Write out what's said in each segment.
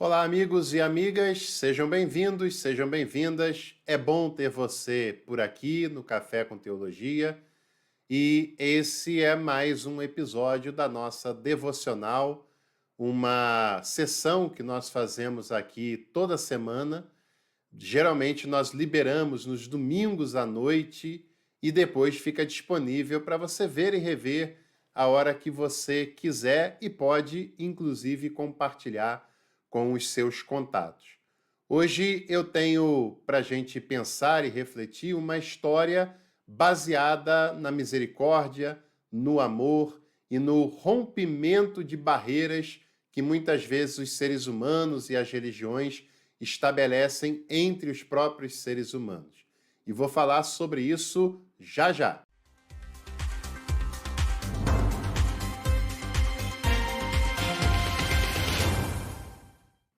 Olá, amigos e amigas, sejam bem-vindos, sejam bem-vindas. É bom ter você por aqui no Café com Teologia e esse é mais um episódio da nossa devocional, uma sessão que nós fazemos aqui toda semana. Geralmente nós liberamos nos domingos à noite e depois fica disponível para você ver e rever a hora que você quiser e pode, inclusive, compartilhar com os seus contatos. Hoje eu tenho para a gente pensar e refletir uma história baseada na misericórdia, no amor e no rompimento de barreiras que muitas vezes os seres humanos e as religiões estabelecem entre os próprios seres humanos. E vou falar sobre isso já já.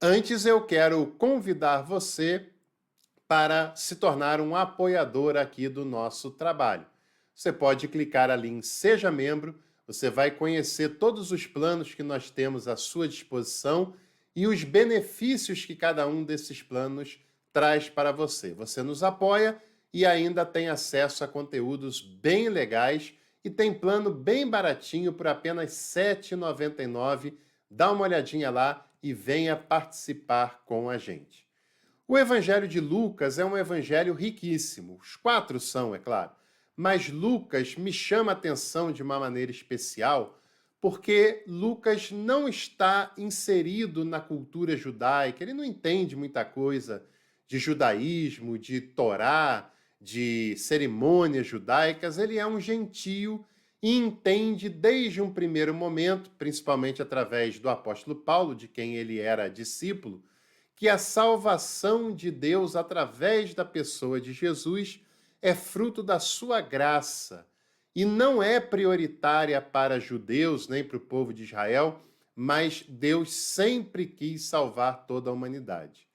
Antes, eu quero convidar você para se tornar um apoiador aqui do nosso trabalho. Você pode clicar ali em Seja Membro, você vai conhecer todos os planos que nós temos à sua disposição e os benefícios que cada um desses planos traz para você. Você nos apoia e ainda tem acesso a conteúdos bem legais e tem plano bem baratinho por apenas R$ 7,99. Dá uma olhadinha lá e venha participar com a gente. O Evangelho de Lucas é um evangelho riquíssimo. Os quatro são, é claro. Mas Lucas me chama a atenção de uma maneira especial porque Lucas não está inserido na cultura judaica, ele não entende muita coisa de judaísmo, de Torá, de cerimônias judaicas, ele é um gentio e entende desde um primeiro momento, principalmente através do apóstolo Paulo, de quem ele era discípulo, que a salvação de Deus através da pessoa de Jesus é fruto da sua graça e não é prioritária para judeus nem para o povo de Israel, mas Deus sempre quis salvar toda a humanidade.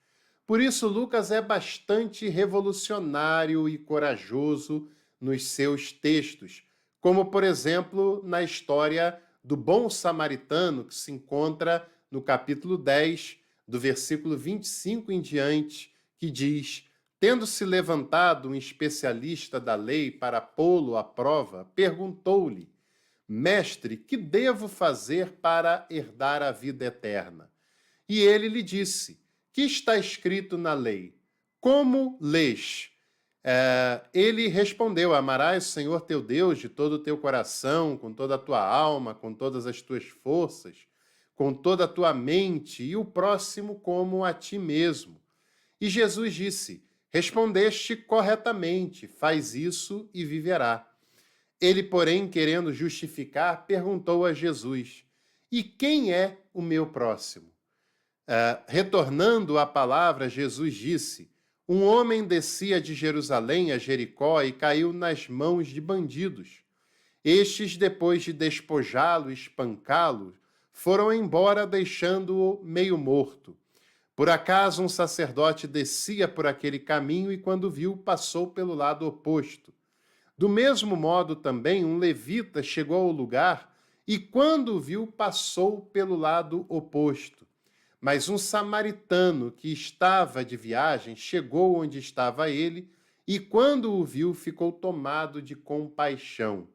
Por isso, Lucas é bastante revolucionário e corajoso nos seus textos, como, por exemplo, na história do bom samaritano, que se encontra no capítulo 10, do versículo 25 em diante, que diz: tendo-se levantado um especialista da lei para pô-lo à prova, perguntou-lhe: Mestre, que devo fazer para herdar a vida eterna? E ele lhe disse: que está escrito na lei? Como lês? Ele respondeu: amarás o Senhor teu Deus de todo o teu coração, com toda a tua alma, com todas as tuas forças, com toda a tua mente, e o próximo como a ti mesmo. E Jesus disse: respondeste corretamente, faz isso e viverá. Ele, porém, querendo justificar, perguntou a Jesus: e quem é o meu próximo? Retornando à palavra, Jesus disse: um homem descia de Jerusalém a Jericó e caiu nas mãos de bandidos. Estes, depois de despojá-lo e espancá-lo, foram embora, deixando-o meio morto. Por acaso, um sacerdote descia por aquele caminho e, quando viu, passou pelo lado oposto. Do mesmo modo, também, um levita chegou ao lugar e, quando o viu, passou pelo lado oposto. Mas um samaritano que estava de viagem chegou onde estava ele e, quando o viu, ficou tomado de compaixão.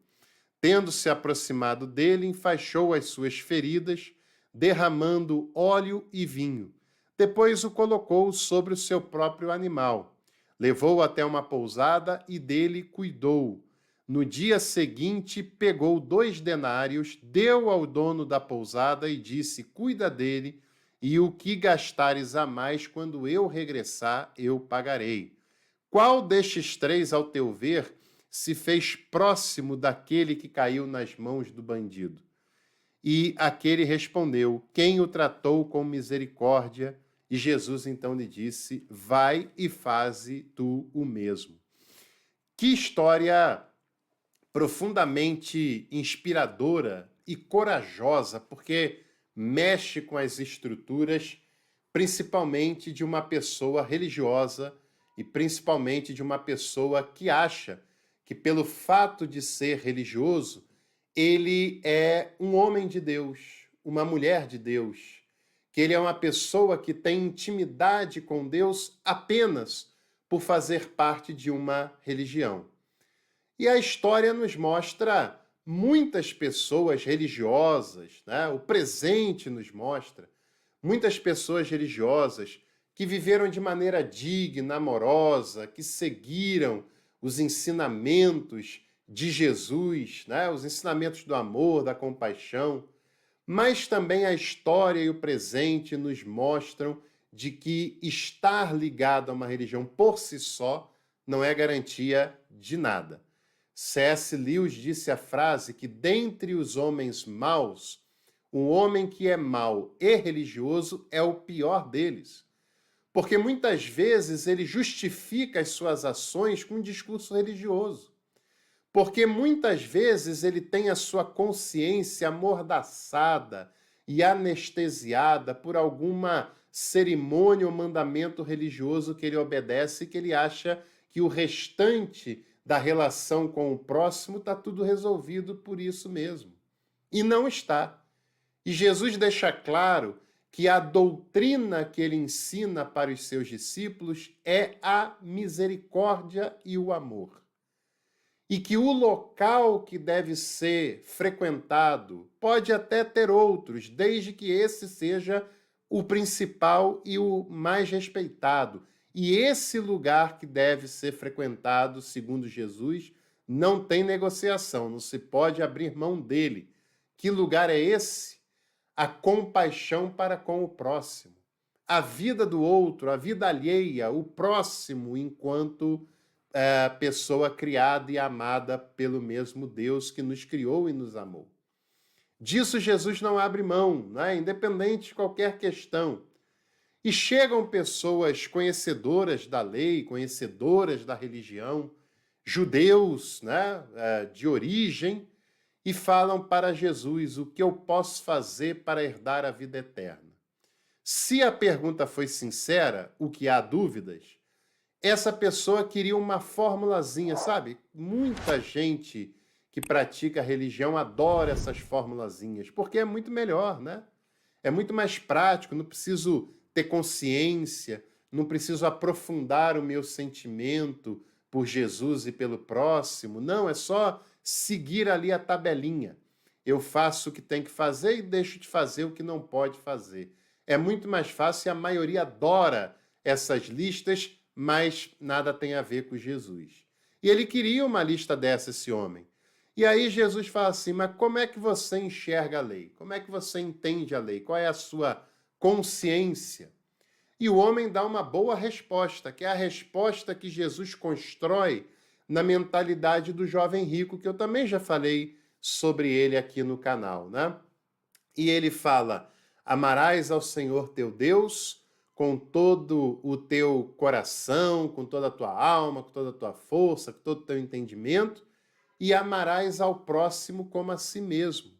Tendo-se aproximado dele, enfaixou as suas feridas, derramando óleo e vinho. Depois o colocou sobre o seu próprio animal. Levou-o até uma pousada e dele cuidou. No dia seguinte, pegou 2 denários, deu ao dono da pousada e disse: cuida dele, e o que gastares a mais, quando eu regressar, eu pagarei. Qual destes 3, ao teu ver, se fez próximo daquele que caiu nas mãos do bandido? E aquele respondeu: quem o tratou com misericórdia? E Jesus então lhe disse: vai e faze tu o mesmo. Que história profundamente inspiradora e corajosa, porque mexe com as estruturas, principalmente de uma pessoa religiosa e principalmente de uma pessoa que acha que, pelo fato de ser religioso, ele é um homem de Deus, uma mulher de Deus, que ele é uma pessoa que tem intimidade com Deus apenas por fazer parte de uma religião. E a história nos mostra muitas pessoas religiosas, né? O presente nos mostra muitas pessoas religiosas que viveram de maneira digna, amorosa, que seguiram os ensinamentos de Jesus, né? Os ensinamentos do amor, da compaixão, mas também a história e o presente nos mostram de que estar ligado a uma religião por si só não é garantia de nada. C.S. Lewis disse a frase que dentre os homens maus, um homem que é mau e religioso é o pior deles. Porque muitas vezes ele justifica as suas ações com um discurso religioso. Porque muitas vezes ele tem a sua consciência amordaçada e anestesiada por alguma cerimônia ou mandamento religioso que ele obedece, que ele acha que o restante da relação com o próximo está tudo resolvido por isso mesmo. E não está. E Jesus deixa claro que a doutrina que ele ensina para os seus discípulos é a misericórdia e o amor. E que o local que deve ser frequentado pode até ter outros, desde que esse seja o principal e o mais respeitado. E esse lugar que deve ser frequentado, segundo Jesus, não tem negociação, não se pode abrir mão dele. Que lugar é esse? A compaixão para com o próximo. A vida do outro, a vida alheia, o próximo enquanto pessoa criada e amada pelo mesmo Deus que nos criou e nos amou. Disso Jesus não abre mão, né? Independente de qualquer questão. E chegam pessoas conhecedoras da lei, conhecedoras da religião, judeus, né, de origem, e falam para Jesus: o que eu posso fazer para herdar a vida eterna? Se a pergunta foi sincera, o que há dúvidas, essa pessoa queria uma formulazinha, sabe? Muita gente que pratica religião adora essas formulazinhas, porque é muito melhor, né? É muito mais prático, não preciso ter consciência, não preciso aprofundar o meu sentimento por Jesus e pelo próximo. Não, é só seguir ali a tabelinha. Eu faço o que tem que fazer e deixo de fazer o que não pode fazer. É muito mais fácil e a maioria adora essas listas, mas nada tem a ver com Jesus. E ele queria uma lista dessa, esse homem. E aí Jesus fala assim: mas como é que você enxerga a lei? Como é que você entende a lei? Qual é a sua consciência? E o homem dá uma boa resposta, que é a resposta que Jesus constrói na mentalidade do jovem rico, que eu também já falei sobre ele aqui no canal, né? E ele fala: amarás ao Senhor teu Deus com todo o teu coração, com toda a tua alma, com toda a tua força, com todo o teu entendimento, e amarás ao próximo como a si mesmo.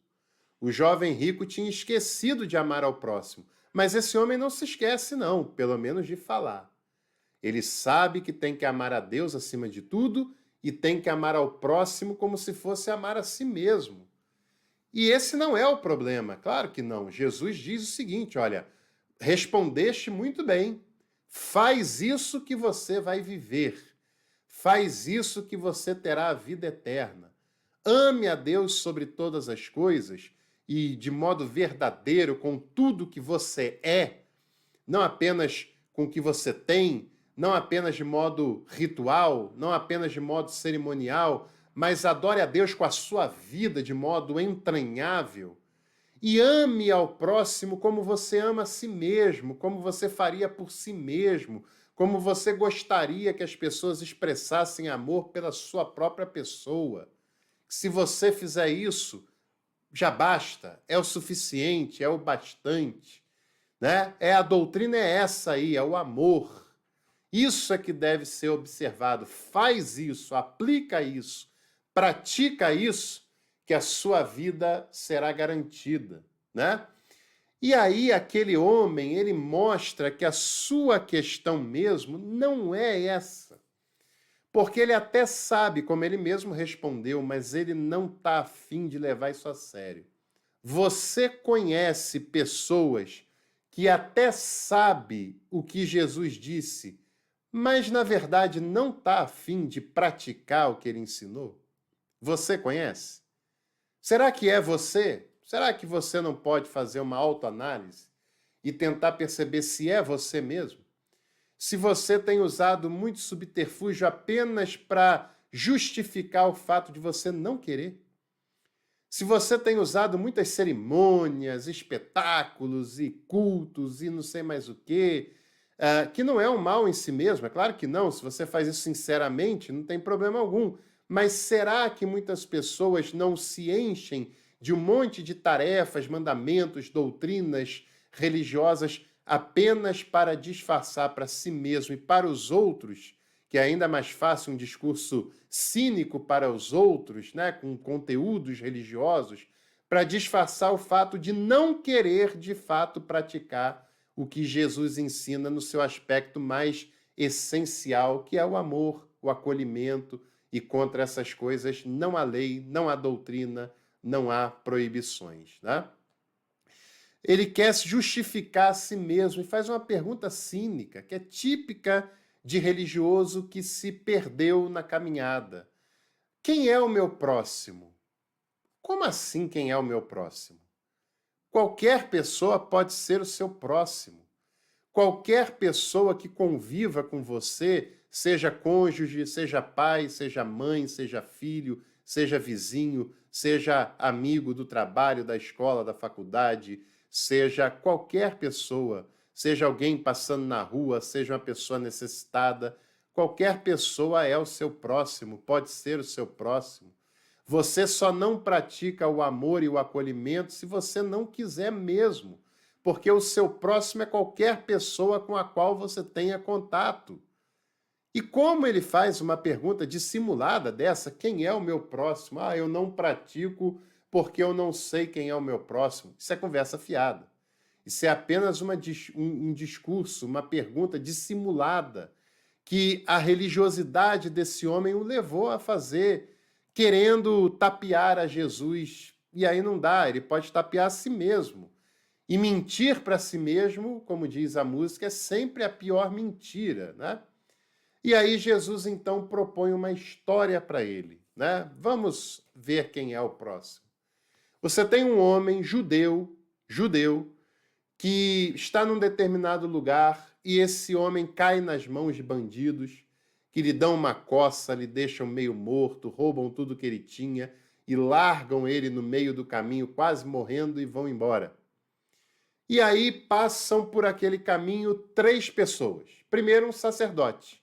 O jovem rico tinha esquecido de amar ao próximo, mas esse homem não se esquece não, pelo menos de falar. Ele sabe que tem que amar a Deus acima de tudo e tem que amar ao próximo como se fosse amar a si mesmo. E esse não é o problema, claro que não. Jesus diz o seguinte: olha, respondeste muito bem, faz isso que você vai viver, faz isso que você terá a vida eterna. Ame a Deus sobre todas as coisas e de modo verdadeiro, com tudo que você é, não apenas com o que você tem, não apenas de modo ritual, não apenas de modo cerimonial, mas adore a Deus com a sua vida de modo entranhável. E ame ao próximo como você ama a si mesmo, como você faria por si mesmo, como você gostaria que as pessoas expressassem amor pela sua própria pessoa. Se você fizer isso, já basta, é o suficiente, é o bastante, né? A doutrina é essa aí, é o amor. Isso é que deve ser observado. Faz isso, aplica isso, pratica isso, que a sua vida será garantida, né? E aí aquele homem, ele mostra que a sua questão mesmo não é essa. Porque ele até sabe, como ele mesmo respondeu, mas ele não está afim de levar isso a sério. Você conhece pessoas que até sabe o que Jesus disse, mas na verdade não está a fim de praticar o que ele ensinou? Você conhece? Será que é você? Será que você não pode fazer uma autoanálise e tentar perceber se é você mesmo? Se você tem usado muito subterfúgio apenas para justificar o fato de você não querer? Se você tem usado muitas cerimônias, espetáculos e cultos e não sei mais o quê, que não é um mal em si mesmo, é claro que não, se você faz isso sinceramente, não tem problema algum. Mas será que muitas pessoas não se enchem de um monte de tarefas, mandamentos, doutrinas religiosas apenas para disfarçar para si mesmo e para os outros, que é ainda mais fácil um discurso cínico para os outros, né, com conteúdos religiosos, para disfarçar o fato de não querer de fato praticar o que Jesus ensina no seu aspecto mais essencial, que é o amor, o acolhimento, e contra essas coisas não há lei, não há doutrina, não há proibições, né? Ele quer justificar a si mesmo e faz uma pergunta cínica, que é típica de religioso que se perdeu na caminhada. Quem é o meu próximo? Como assim quem é o meu próximo? Qualquer pessoa pode ser o seu próximo. Qualquer pessoa que conviva com você, seja cônjuge, seja pai, seja mãe, seja filho, seja vizinho, seja amigo do trabalho, da escola, da faculdade, seja qualquer pessoa, seja alguém passando na rua, seja uma pessoa necessitada, qualquer pessoa é o seu próximo, pode ser o seu próximo. Você só não pratica o amor e o acolhimento se você não quiser mesmo, porque o seu próximo é qualquer pessoa com a qual você tenha contato. E como ele faz uma pergunta dissimulada dessa, quem é o meu próximo? Ah, eu não pratico porque eu não sei quem é o meu próximo. Isso é conversa fiada. Isso é apenas um discurso, uma pergunta dissimulada que a religiosidade desse homem o levou a fazer, querendo tapear a Jesus. E aí não dá, ele pode tapear a si mesmo. E mentir para si mesmo, como diz a música, é sempre a pior mentira, né? E aí Jesus então propõe uma história para ele, né? Vamos ver quem é o próximo. Você tem um homem judeu, que está num determinado lugar e esse homem cai nas mãos de bandidos que lhe dão uma coça, lhe deixam meio morto, roubam tudo que ele tinha e largam ele no meio do caminho, quase morrendo, e vão embora. E aí passam por aquele caminho 3 pessoas. Primeiro, um sacerdote.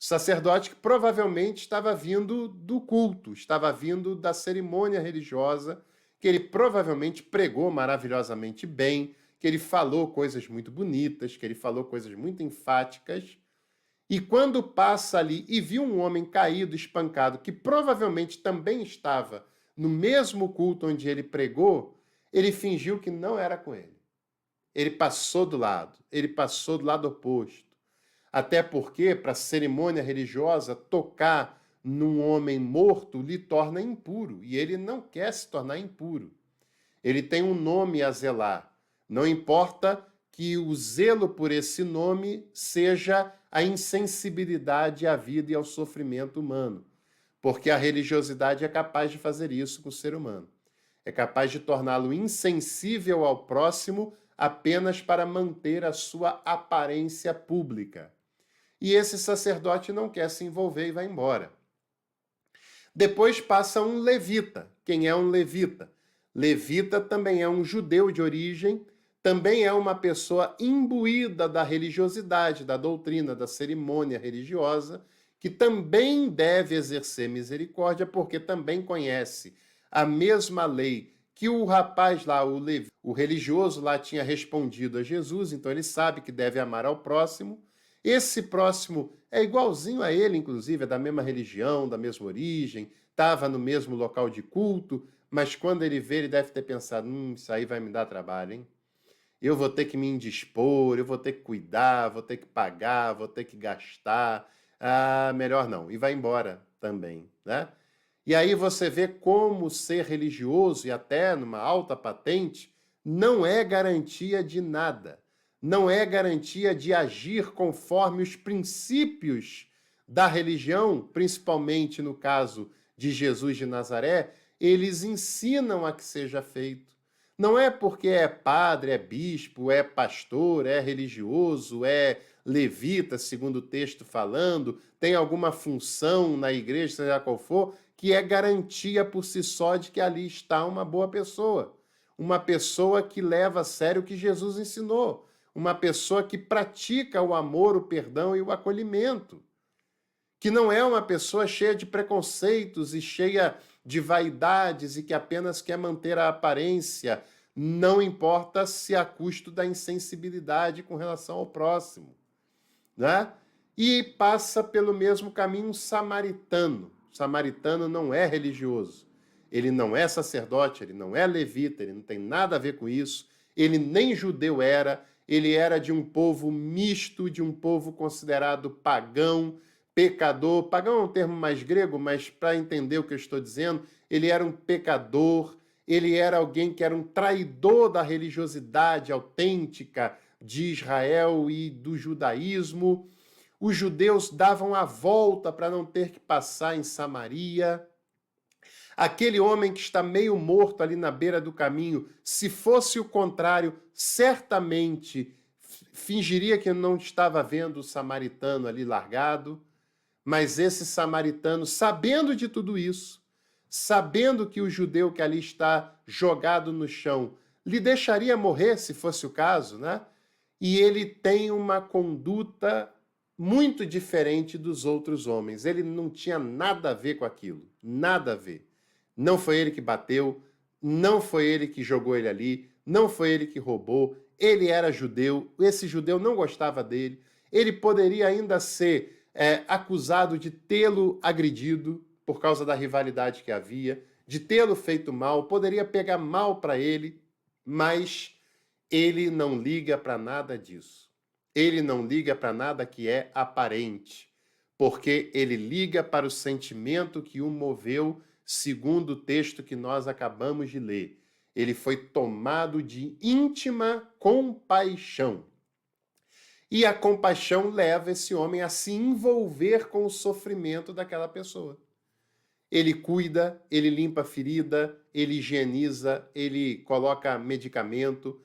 O sacerdote que provavelmente estava vindo do culto, estava vindo da cerimônia religiosa, que ele provavelmente pregou maravilhosamente bem, que ele falou coisas muito bonitas, que ele falou coisas muito enfáticas. E quando passa ali e viu um homem caído, espancado, que provavelmente também estava no mesmo culto onde ele pregou, ele fingiu que não era com ele. Ele passou do lado oposto. Até porque, para a cerimônia religiosa, tocar num homem morto lhe torna impuro, e ele não quer se tornar impuro. Ele tem um nome a zelar. Não importa que o zelo por esse nome seja a insensibilidade à vida e ao sofrimento humano, porque a religiosidade é capaz de fazer isso com o ser humano. É capaz de torná-lo insensível ao próximo apenas para manter a sua aparência pública. E esse sacerdote não quer se envolver e vai embora. Depois passa um levita. Quem é um levita? Levita também é um judeu de origem, também é uma pessoa imbuída da religiosidade, da doutrina, da cerimônia religiosa, que também deve exercer misericórdia, porque também conhece a mesma lei que o rapaz lá, o religioso lá, tinha respondido a Jesus, então ele sabe que deve amar ao próximo. Esse próximo é igualzinho a ele, inclusive, é da mesma religião, da mesma origem, estava no mesmo local de culto, mas quando ele vê, ele deve ter pensado, isso aí vai me dar trabalho, hein? Eu vou ter que me indispor, eu vou ter que cuidar, vou ter que pagar, vou ter que gastar. Ah, melhor não. E vai embora também, né? E aí você vê como ser religioso, e até numa alta patente, não é garantia de nada. não é garantia de agir conforme os princípios da religião, principalmente no caso de Jesus de Nazaré, eles ensinam a que seja feito. Não é porque é padre, é bispo, é pastor, é religioso, é levita, segundo o texto falando, tem alguma função na igreja, seja qual for, que é garantia por si só de que ali está uma boa pessoa. Uma pessoa que leva a sério o que Jesus ensinou. Uma pessoa que pratica o amor, o perdão e o acolhimento. Que não é uma pessoa cheia de preconceitos e cheia de vaidades e que apenas quer manter a aparência, não importa se a custo da insensibilidade com relação ao próximo, né? E passa pelo mesmo caminho um samaritano. O samaritano não é religioso, ele não é sacerdote, ele não é levita, ele não tem nada a ver com isso, ele nem judeu era, ele era de um povo misto, de um povo considerado pagão, pecador. Pagão é um termo mais grego, mas para entender o que eu estou dizendo, ele era um pecador, ele era alguém que era um traidor da religiosidade autêntica de Israel e do judaísmo. Os judeus davam a volta para não ter que passar em Samaria. Aquele homem que está meio morto ali na beira do caminho, se fosse o contrário, certamente fingiria que não estava vendo o samaritano ali largado. Mas esse samaritano, sabendo de tudo isso, sabendo que o judeu que ali está jogado no chão lhe deixaria morrer, se fosse o caso, né? E ele tem uma conduta muito diferente dos outros homens. Ele não tinha nada a ver com aquilo, nada a ver. Não foi ele que bateu, não foi ele que jogou ele ali, não foi ele que roubou. Ele era judeu, esse judeu não gostava dele. Ele poderia ainda ser acusado de tê-lo agredido por causa da rivalidade que havia, de tê-lo feito mal, poderia pegar mal para ele, mas ele não liga para nada disso. Ele não liga para nada que é aparente, porque ele liga para o sentimento que o moveu, segundo o texto que nós acabamos de ler. Ele foi tomado de íntima compaixão. E a compaixão leva esse homem a se envolver com o sofrimento daquela pessoa. Ele cuida, ele limpa a ferida, ele higieniza, ele coloca medicamento.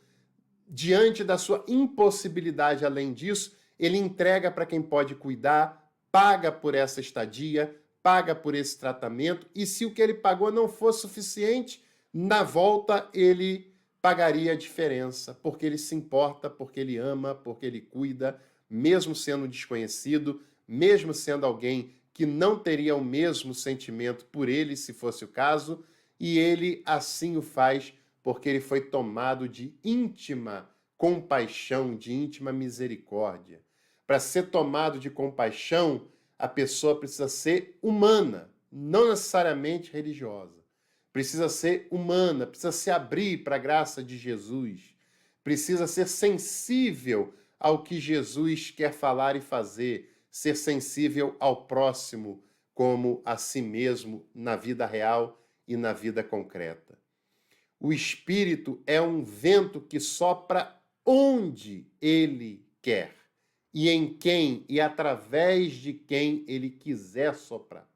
Diante da sua impossibilidade, além disso, ele entrega para quem pode cuidar, paga por essa estadia, paga por esse tratamento, e se o que ele pagou não for suficiente, na volta ele pagaria a diferença, porque ele se importa, porque ele ama, porque ele cuida, mesmo sendo desconhecido, mesmo sendo alguém que não teria o mesmo sentimento por ele, se fosse o caso, e ele assim o faz porque ele foi tomado de íntima compaixão, de íntima misericórdia. Para ser tomado de compaixão, a pessoa precisa ser humana, não necessariamente religiosa. Precisa ser humana, precisa se abrir para a graça de Jesus, precisa ser sensível ao que Jesus quer falar e fazer, ser sensível ao próximo como a si mesmo na vida real e na vida concreta. O Espírito é um vento que sopra onde ele quer e em quem e através de quem ele quiser soprar.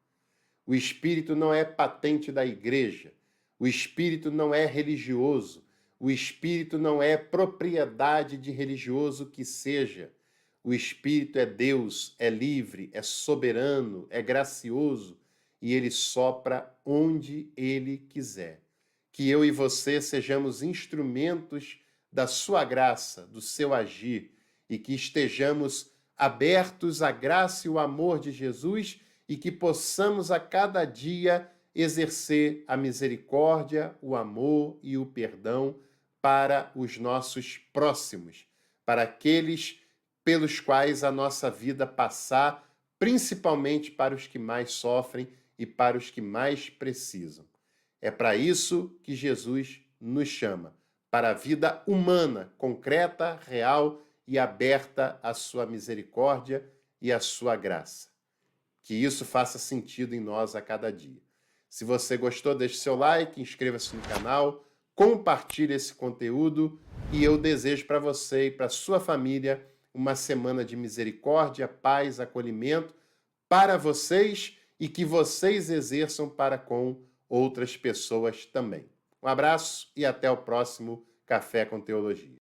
O Espírito não é patente da igreja, o Espírito não é religioso, o Espírito não é propriedade de religioso que seja. O Espírito é Deus, é livre, é soberano, é gracioso e ele sopra onde ele quiser. Que eu e você sejamos instrumentos da sua graça, do seu agir e que estejamos abertos à graça e o amor de Jesus e que possamos a cada dia exercer a misericórdia, o amor e o perdão para os nossos próximos, para aqueles pelos quais a nossa vida passar, principalmente para os que mais sofrem e para os que mais precisam. É para isso que Jesus nos chama, para a vida humana, concreta, real e aberta à sua misericórdia e à sua graça. Que isso faça sentido em nós a cada dia. Se você gostou, deixe seu like, inscreva-se no canal, compartilhe esse conteúdo e eu desejo para você e para sua família uma semana de misericórdia, paz, acolhimento para vocês e que vocês exerçam para com outras pessoas também. Um abraço e até o próximo Café com Teologia.